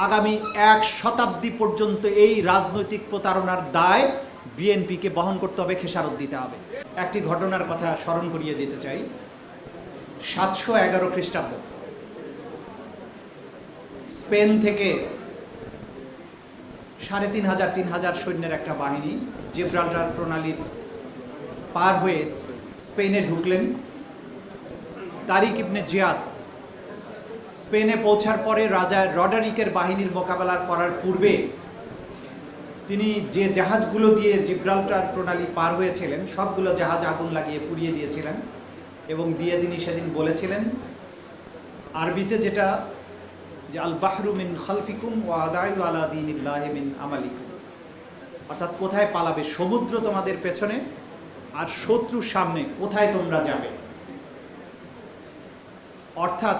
আগামী এক শতাব্দী পর্যন্ত এই রাজনৈতিক প্রতারণার দায় বিএনপিকে বহন করতে হবে, খেসারত দিতে হবে। একটি ঘটনার কথা স্মরণ করিয়ে দিতে চাই। 711 খ্রিস্টাব্দ স্পেন থেকে ৩,৫০০ সৈন্যের একটা বাহিনী জিব্রাল্টার প্রণালীর পার হয়ে স্পেনে ঢুকলেন। তারিক ইবনে জিয়াদ স্পেনে পৌঁছার পরে রাজা রডারিকের বাহিনীর মোকাবেলা করার পূর্বে তিনি যে জাহাজগুলো দিয়ে জিব্রাল্টার প্রণালী পার হয়েছিলেন সবগুলো জাহাজ আগুন লাগিয়ে পুড়িয়ে দিয়েছিলেন এবং তিনি সেদিন বলেছিলেন আরবিতে যেটা যে আল বাহরু মিন খালফিকুম ওয়া আদায়ু আলা দীনিল্লাহি মিন আমালিকুম, অর্থাৎ কোথায় পালাবে, সমুদ্র তোমাদের পেছনে আর শত্রুর সামনে, কোথায় তোমরা যাবে। অর্থাৎ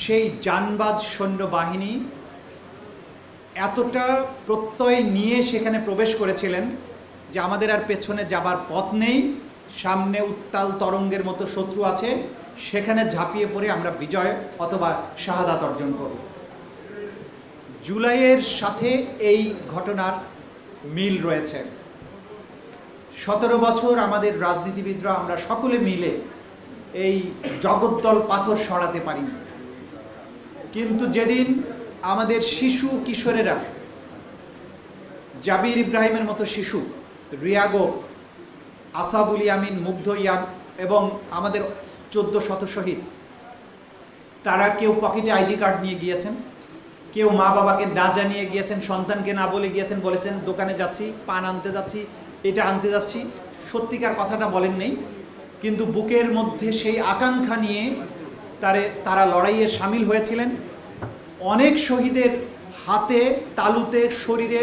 সেই জানবাজ সৈন্যবাহিনী এতটা প্রত্যয় নিয়ে সেখানে প্রবেশ করেছিলেন যে আমাদের আর পেছনে যাবার পথ নেই, সামনে উত্তাল তরঙ্গের মতো শত্রু আছে, সেখানে ঝাঁপিয়ে পড়ে আমরা বিজয় অথবা শাহাদাত অর্জন করব। জুলাইয়ের সাথে এই ঘটনার মিল রয়েছে। 17 বছর আমাদের রাজনীতিবিদরা আমরা সকলে মিলে এই জগদ্দল পাথর সরাতে পারিনি, কিন্তু যেদিন আমাদের শিশু কিশোরেরা, জাবির ইব্রাহিমের মতো শিশু, রিয়াগো, আসাবুল ইয়ামিন, মুগ্ধ ইয়াম এবং আমাদের 1400 শহীদ, তারা কেউ পকেটে আইডি কার্ড নিয়ে গিয়েছেন, কেউ মা বাবাকে না জানিয়ে গিয়েছেন, সন্তানকে না বলে গিয়েছেন, বলেছেন দোকানে যাচ্ছি, পান আনতে যাচ্ছি, এটা আনতে যাচ্ছি, সত্যিকার কথাটা বলেন নেই, কিন্তু বুকের মধ্যে সেই আকাঙ্ক্ষা নিয়ে তারা লড়াইয়ে সামিল হয়েছিলেন। অনেক শহীদের হাতে, তালুতে, শরীরে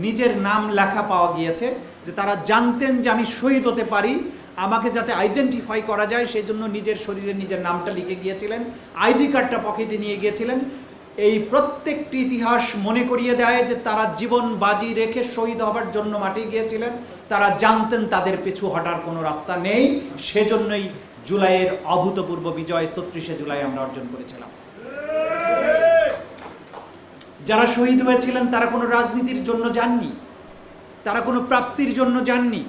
নিজের নাম লেখা পাওয়া গিয়েছে, যে তারা জানতেন যে আমি শহীদ হতে পারি, আমাকে যাতে আইডেন্টিফাই করা যায় সেই জন্য নিজের শরীরে নিজের নামটা লিখে গিয়েছিলেন, আইডি কার্ডটা পকেটে নিয়ে গিয়েছিলেন। এই প্রত্যেকটি ইতিহাস মনে করিয়ে দেয় যে তারা জীবন বাজি রেখে শহীদ হবার জন্য মাঠে গিয়েছিলেন। তারা জানতেন তাদের পিছু হটার কোনো রাস্তা নেই, সেজন্যই জুলাইয়ের অভূতপূর্ব বিজয় ৩৬শে জুলাই আমরা অর্জন করেছিলাম। যারা শহীদ হয়েছিলেন তারা কোনো রাজনীতির জন্য যাননি, তারা কোনো প্রাপ্তির জন্য যাননি,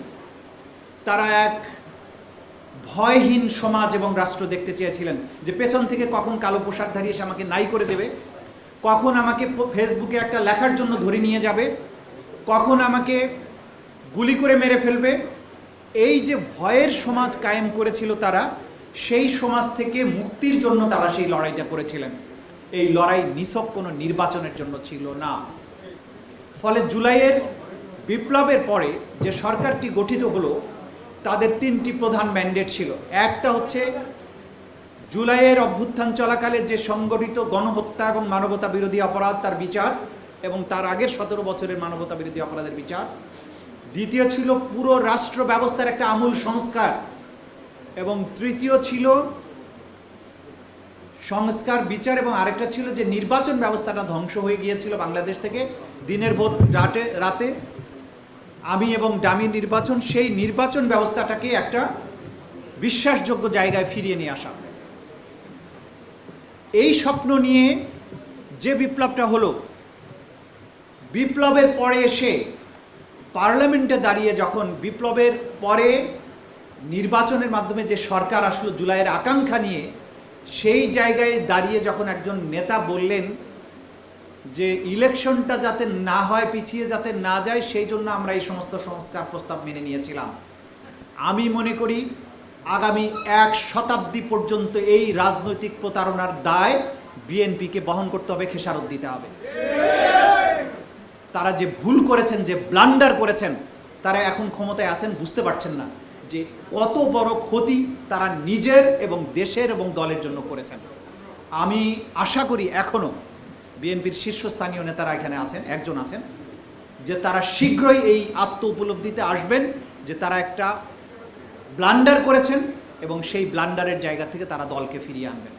তারা এক ভয়হীন সমাজ এবং রাষ্ট্র দেখতে চেয়েছিলেন, যে পেছন থেকে কখন কালো পোশাকধারী এসে আমাকে নাই করে দেবে, কখন আমাকে ফেসবুকে একটা লেখার জন্য ধরে নিয়ে যাবে, কখন আমাকে গুলি করে মেরে ফেলবে। এই যে ভয়ের সমাজ কায়েম করেছিল তারা, সেই সমাজ থেকে মুক্তির জন্য তারা সেই লড়াইটা করেছিলেন। এই লড়াই নিছক কোনো নির্বাচনের জন্য ছিল না। ফলে জুলাইয়ের বিপ্লবের পরে যে সরকারটি গঠিত হলো, তাদের 3টি প্রধান ম্যান্ডেট ছিল। একটা হচ্ছে জুলাইয়ের অভ্যুত্থান চলাকালে যে সংগঠিত গণহত্যা এবং মানবতা বিরোধী অপরাধ তার বিচার, এবং তার আগের 17 বছরের মানবতা বিরোধী অপরাধের বিচার। দ্বিতীয় ছিল পুরো রাষ্ট্র ব্যবস্থার একটা আমূল সংস্কার, এবং তৃতীয় ছিল সংস্কার, বিচার, এবং আরেকটা ছিল যে নির্বাচন ব্যবস্থাটা ধ্বংস হয়ে গিয়েছিল বাংলাদেশ থেকে। দিনের ভোট রাতে আমি এবং ডামি নির্বাচন, সেই নির্বাচন ব্যবস্থাটাকে একটা বিশ্বাসযোগ্য জায়গায় ফিরিয়ে নিয়ে আসা। এই স্বপ্ন নিয়ে যে বিপ্লবটা হলো, বিপ্লবের পরে এসে পার্লামেন্টে দাঁড়িয়ে যখন বিপ্লবের পরে নির্বাচনের মাধ্যমে যে সরকার আসলো জুলাইয়ের আকাঙ্ক্ষা নিয়ে, সেই জায়গায় দাঁড়িয়ে যখন একজন নেতা বললেন যে ইলেকশনটা যাতে না হয়, পিছিয়ে যাতে না যায়, সেই জন্য আমরা এই সমস্ত সংস্কার প্রস্তাব মেনে নিয়েছিলাম। আমি মনে করি আগামী এক শতাব্দী পর্যন্ত এই রাজনৈতিক প্রতারণার দায় বিএনপিকে বহন করতে হবে, খেসারত দিতে হবে। তারা যে ভুল করেছেন, যে ব্লান্ডার করেছেন, তারা এখন ক্ষমতায় আছেন, বুঝতে পারছেন না যে কত বড় ক্ষতি তারা নিজের এবং দেশের এবং দলের জন্য করেছেন। আমি আশা করি এখনো বিএনপির শীর্ষস্থানীয় নেতারা এখানে আছেন, একজন আছেন, যে তারা শীঘ্রই এই আত্ম উপলব্ধিতে আসবেন যে তারা একটা ব্লান্ডার করেছেন এবং সেই ব্লান্ডারের জায়গা থেকে তারা দলকে ফিরিয়ে আনবেন।